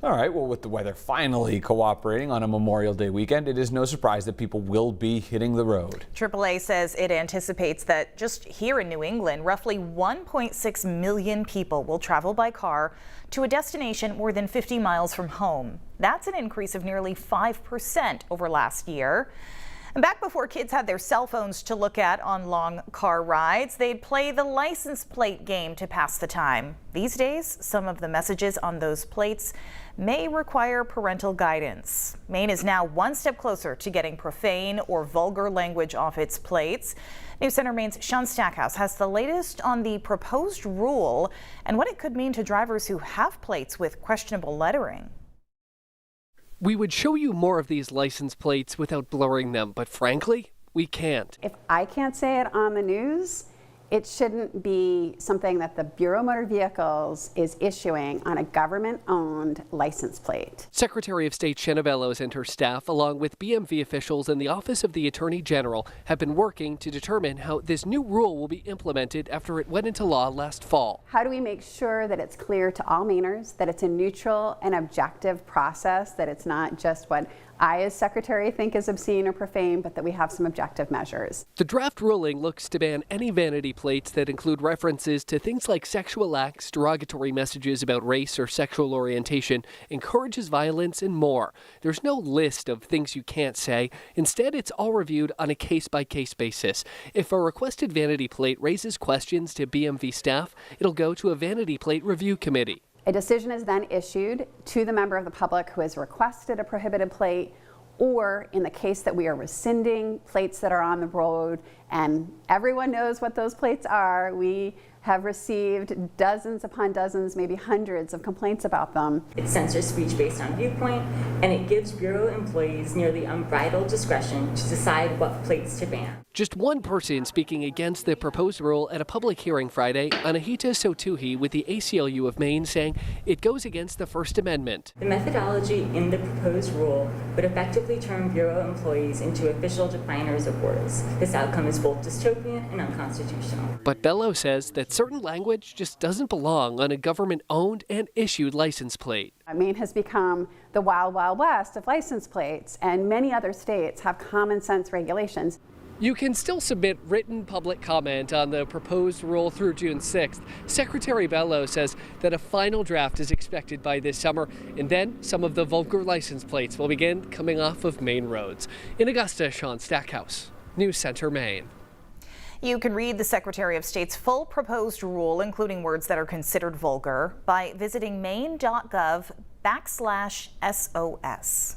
All right, well, with the weather finally cooperating on a Memorial Day weekend, it is no surprise that people will be hitting the road. AAA says it anticipates that just here in New England, roughly 1.6 million people will travel by car to a destination more than 50 miles from home. That's an increase of nearly 5% over last year. And back before kids had their cell phones to look at on long car rides, they'd play the license plate game to pass the time. These days, some of the messages on those plates may require parental guidance. Maine is now one step closer to getting profane or vulgar language off its plates. News Center Maine's Sean Stackhouse has the latest on the proposed rule and what it could mean to drivers who have plates with questionable lettering. We would show you more of these license plates without blurring them, but frankly, we can't. If I can't say it on the news, it shouldn't be something that the Bureau of Motor Vehicles is issuing on a government-owned license plate. Secretary of State Shanna Bellows and her staff, along with BMV officials and the Office of the Attorney General, have been working to determine how this new rule will be implemented after it went into law last fall. How do we make sure that it's clear to all Mainers, that it's a neutral and objective process, that it's not just what I as secretary think is obscene or profane, but that we have some objective measures. The draft ruling looks to ban any vanity plates that include references to things like sexual acts, derogatory messages about race or sexual orientation, encourages violence, and more. There's no list of things you can't say. Instead, it's all reviewed on a case-by-case basis. If a requested vanity plate raises questions to BMV staff, it'll go to a vanity plate review committee. A decision is then issued to the member of the public who has requested a prohibited plate, or in the case that we are rescinding plates that are on the road, and everyone knows what those plates are, we have received dozens upon dozens, maybe hundreds of complaints about them. It censors speech based on viewpoint, and it gives Bureau employees nearly unbridled discretion to decide what plates to ban. Just one person speaking against the proposed rule at a public hearing Friday, Anahita Sotuhi with the ACLU of Maine, saying it goes against the First Amendment. The methodology in the proposed rule would effectively turn Bureau employees into official definers of words. This outcome is both dystopian and unconstitutional. But Bello says that certain language just doesn't belong on a government-owned and issued license plate. Maine has become the wild, wild west of license plates, and many other states have common sense regulations. You can still submit written public comment on the proposed rule through June 6th. Secretary Bello says that a final draft is expected by this summer, and then some of the vulgar license plates will begin coming off of Maine roads. In Augusta, Sean Stackhouse, News Center, Maine. You can read the Secretary of State's full proposed rule, including words that are considered vulgar, by visiting maine.gov/SOS.